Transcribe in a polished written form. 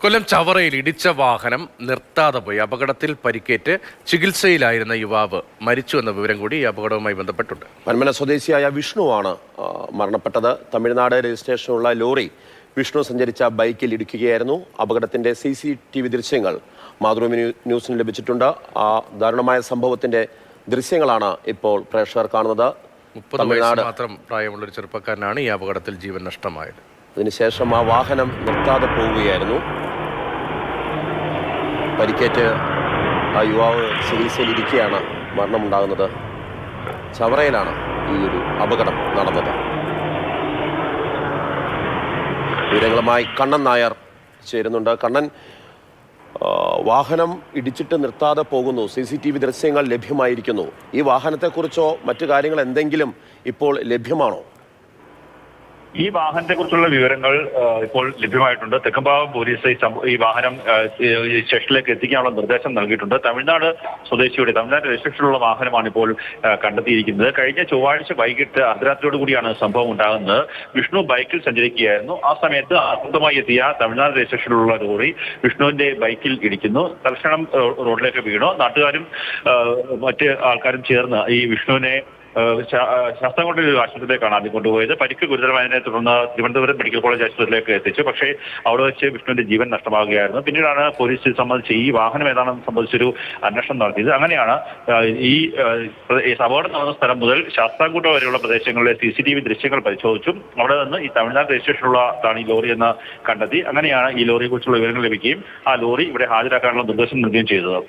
കൊല്ലം ചവറയിൽ ഇടിച്ച വാഹനം നിർത്താതെ പോയി. അപകടത്തിൽ പരിക്കേറ്റ് ചികിത്സയിലായിരുന്ന യുവാവ് മരിച്ചു എന്ന വിവരം കൂടി ഈ അപകടവുമായി ബന്ധപ്പെട്ടുണ്ട്. പന്മന സ്വദേശിയായ വിഷ്ണുവാണ് മരണപ്പെട്ടത്. തമിഴ്നാട് രജിസ്ട്രേഷനുള്ള ലോറി വിഷ്ണു സഞ്ചരിച്ച ബൈക്കിൽ ഇടിക്കുകയായിരുന്നു. അപകടത്തിന്റെ CCTV ദൃശ്യങ്ങൾ മാതൃഭൂമി ന്യൂസിന് ലഭിച്ചിട്ടുണ്ട്. ആ ദാരുണമായ സംഭവത്തിന്റെ ദൃശ്യങ്ങളാണ് ഇപ്പോൾ പ്രേക്ഷകർ കാണുന്നത്. 30 വയസ്സ് മാത്രം പ്രായമുള്ള ഒരു ചെറുപ്പക്കാരനാണ് ഈ അപകടത്തിൽ ജീവൻ നഷ്ടമായത്. അതിനുശേഷം ആ വാഹനം നിർത്താതെ പോവുകയായിരുന്നു. പരിക്കേറ്റ് ആ യുവാവ് ചികിത്സയിലിരിക്കുകയാണ്. മരണമുണ്ടാകുന്നത് ചവറയിലാണ് ഈ ഒരു അപകടം നടന്നത്. വിവരങ്ങളുമായി കണ്ണൻ നായർ ചേരുന്നുണ്ട്. കണ്ണൻ, വാഹനം ഇടിച്ചിട്ട് നിർത്താതെ പോകുന്നു, CCTV ദൃശ്യങ്ങൾ ലഭ്യമായിരിക്കുന്നു. ഈ വാഹനത്തെക്കുറിച്ചോ മറ്റു കാര്യങ്ങൾ എന്തെങ്കിലും ഇപ്പോൾ ലഭ്യമാണോ? ഈ വാഹനത്തെ കുറിച്ചുള്ള വിവരങ്ങൾ ഇപ്പോൾ ലഭ്യമായിട്ടുണ്ട്. തെക്കമ്പാവം പോലീസ് ഈ വാഹനം സ്റ്റേഷനിലേക്ക് എത്തിക്കാനുള്ള നിർദ്ദേശം നൽകിയിട്ടുണ്ട്. തമിഴ്നാട് രജിസ്ട്രേഷനിലുള്ള വാഹനമാണ് ഇപ്പോൾ കണ്ടെത്തിയിരിക്കുന്നത്. കഴിഞ്ഞ ചൊവ്വാഴ്ച വൈകിട്ട് അർദ്ധരാത്രിയോട് കൂടിയാണ് സംഭവം ഉണ്ടാകുന്നത്. വിഷ്ണു ബൈക്കിൽ സഞ്ചരിക്കുകയായിരുന്നു. ആ സമയത്ത് ആസന്നമായി എത്തിയ തമിഴ്നാട് രജിസ്ട്രേഷനിലുള്ള ലോറി വിഷ്ണുവിന്റെ ബൈക്കിൽ ഇടിക്കുന്നു. തൽക്ഷണം റോഡിലേക്ക് വീണു. നാട്ടുകാരും മറ്റ് ആൾക്കാരും ചേർന്ന് ഈ വിഷ്ണുവിനെ ശാസ്താംകോട്ട ആശുപത്രിയിലേക്കാണ് ആദ്യം കൊണ്ടുപോയത്. പരിക്ക് ഗുരുതരമായതിനെ തുടർന്ന് തിരുവനന്തപുരം മെഡിക്കൽ കോളേജ് ആശുപത്രിയിലേക്ക് എത്തിച്ചു. പക്ഷേ അവിടെ വെച്ച് വിഷ്ണുവിന്റെ ജീവൻ നഷ്ടമാകുകയായിരുന്നു. പിന്നീടാണ് പോലീസ് സംബന്ധിച്ച് ഈ വാഹനം ഏതാണെന്ന് സംബന്ധിച്ചൊരു അന്വേഷണം നടത്തിയത്. അങ്ങനെയാണ് ഈ അപകടം നടന്ന സ്ഥലം മുതൽ ശാസ്താംകോട്ട വരെയുള്ള പ്രദേശങ്ങളിലെ CCTV ദൃശ്യങ്ങൾ പരിശോധിച്ചു. അവിടെ നിന്ന് ഈ തമിഴ്നാട് രജിസ്ട്രേഷനുള്ള ഈ ലോറി എന്ന് കണ്ടെത്തി. അങ്ങനെയാണ് ഈ ലോറിയെ കുറിച്ചുള്ള വിവരങ്ങൾ ലഭിക്കുകയും ആ ലോറി ഇവിടെ ഹാജരാക്കാനുള്ള നിർദ്ദേശം നൽകുകയും ചെയ്തത്.